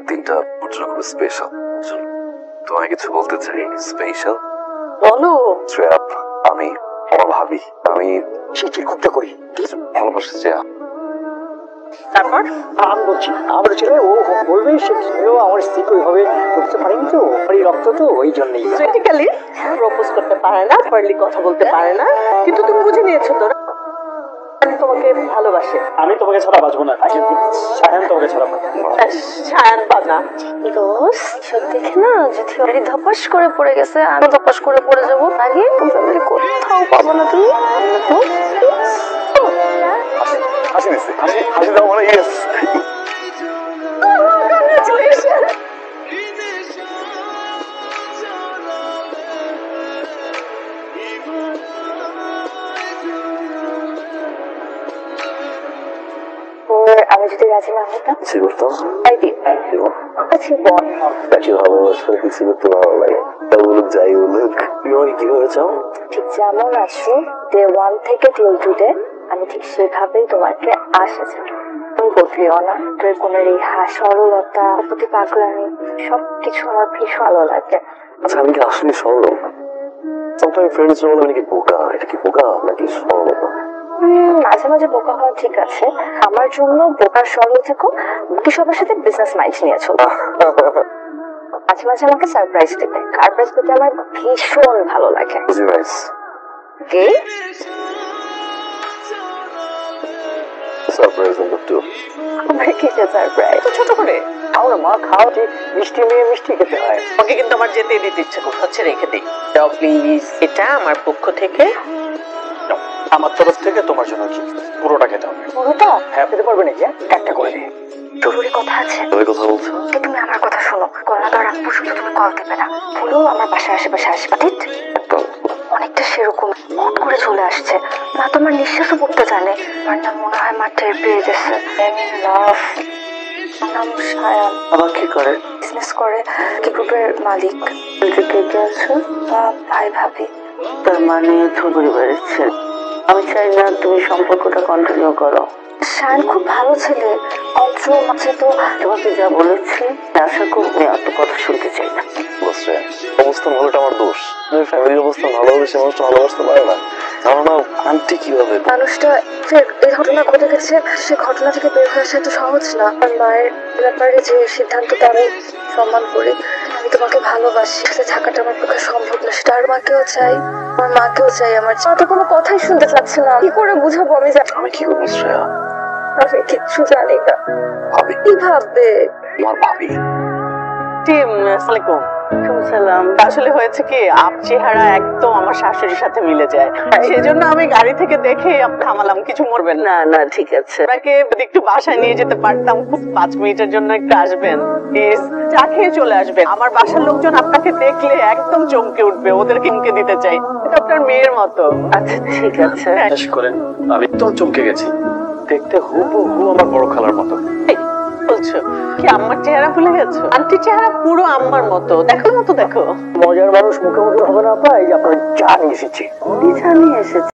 দিনটা খুব স্পেশাল। তোমায় কিছু বলতে চাই। স্পেশাল বলো। আমি আমার ভাবি, আমি সে চিরকুটটা করি ভালোবাসি যে তারপর আমি বলছি আমার ছেলে ও বলবে সে ছেলেও আমার স্ত্রী ওইভাবে করতে পারেনি তো এই রক্ত তো ওই জন্যই প্র্যাকটিক্যালি প্রপোজ করতে পারে না, প্রপারলি কথা বলতে পারে না, কিন্তু তুমি বুঝে নিয়েছো তো আমি তোমাকে ভালোবাসে। আমি তোমাকে ছাড়া বাঁচবো না, সায়ন তোমাকে ছাড়া সায়ন বানা সব দেখে না যদি ওই ধপাস করে পড়ে গেছে আমি ধপাস করে পড়ে যাবো আগে কোথাও পাবো না তুমি। হাসি দিচ্ছে, হাসি দাও মানে ইয়েস। আমি যদি রাজি না হতাম কিছু করতাম আচ্ছা বল তাকে ভালোবাসা কিছু করতে ভালো লাগে। তা বলুক যাই বলুক, তুমি কিভাবে চাও ঠিক যেমন আছো ডে 1 থেকে টিল টুডে আমি ঠিক সেভাবেই তোমাকে আসেছি। তুমি বদলিও না, তোর কোনো রেহা সরলতা প্রতি পাগলামি সবকিছু আমার ভীষণ ভালো লাগে। আচ্ছা আমি কি আসলে সরল? sometimes friends বলে আমি কি বোকা, এটা কি বোকা নাকি সরলতা? মাঝে মাঝে বোকা হওয়া ঠিক আছে, আমার জন্য বোকার সরল থেকো, বাকি সবার সাথে বিজনেস মাইন্ড নিয়ে চলো। মাঝে মাঝে আমাকে সারপ্রাইজ দেবে, সারপ্রাইজ পেতে আমার ভীষণ ভালো লাগে। কি সারপ্রাইজ নাম্বার 2 আমার কিসের সারপ্রাইজ? ছোট করে খাও না মা, খাও যে মিষ্টি মেয়ে মিষ্টি খেতে হয়। ওকে কিন্তু আমার যেতে দিতে ইচ্ছে করছে, রেখে দিই দাও প্লিজ। এটা আমার পক্ষ থেকে, আমার তরফ থেকে তোমার জন্য কি পুরোটা খেতে হবে। পুরোটা হ্যাঁ খেতে পারবে নাকি? একটা করে জরুরি কথা আছে। তুমি কথা বলছো? তুমি আমার কথা শোনো, কল না রাত পর্যন্ত তুমি কল দেবে না, বলো আমার বাসার আশেপাশে আসবে। অনেকটা সেরকম হুট করে চলে আসছে, মা তোমার নিঃশ্বাসও পড়তে জানে। আমার নাম মনে হয় মা টের পেয়ে গেছে। লাভ নাম সায়ান। আবার কি করে? বিজনেস করে, কি গ্রুপের মালিক। কে কে আছে? ভাই ভাবি। তার মানে তোর পরিবারের ছেলে। আমি চাই না তুমি সম্পর্কটা কন্টিনিউ করো। সায়ান খুব ভালো ছেলে, অন্ত্র মাঝে তো তোমাকে যা বলেছি আশা করি আমি এত কথা শুনতে চাই না। বুঝছে অবস্থান ভালোটা আমার দোষ। তুমি ফ্যামিলির অবস্থান ভালো হবে সে মানুষটা ভালোবাসতে পারে না। জানো না আন্টি কিভাবে মানুষটা যে এই ঘটনা ঘটে গেছে সে ঘটনা থেকে বের হয়ে আসা এত সহজ না। আমার মায়ের ব্যাপারে যে সিদ্ধান্তটা আমি সম্মান করি, আমি তোমাকে ভালোবাসি, সাথে থাকাটা আমার পক্ষে সম্ভব না, সেটা আর মাকেও চাই, আমার মাকেও চাই। আমার মা তো কোনো কথাই শুনতে চাচ্ছে না, কি করে বুঝাবো আমি? আমি কি করবো শ্রেয়া? আমি কিচ্ছু জানি না। ভাবি কি ভাববে? আমার ভাবি আসসালামাইকুম। সালাম। আসলে হয়েছে কি আপ চেহারা একদম আমার শাশুড়ির সাথে মিলে যায়, সেজন্য আমি গাড়ি থেকে দেখে থামালাম, কিছু মরবেন না। না ঠিক আছে, আপনাকে একটু বাসায় নিয়ে যেতে পারতাম, খুব 5 মিনিটের জন্য একটু আসবেন প্লিজ, চা খেয়ে চলে আসবেন। আমার বাসার লোকজন আপনাকে দেখলে একদম চমকে উঠবে, ওদেরকে মুখে দিতে চাই, এটা আপনার মেয়ের মতো। আচ্ছা ঠিক আছে। বিশ্বাস করেন আমি তো চমকে গেছি, দেখতে হুবহু আমার বড় খালার মতো। বলছো কি আমার চেহারা ভুলে গেছো? আন্টির চেহারা পুরো আম্মার মতো, দেখো মতো দেখো। মজার মানুষ মুখে মুখে হবে না পাই, আপনার চা নিয়ে এসেছি। চা নিয়ে এসেছি।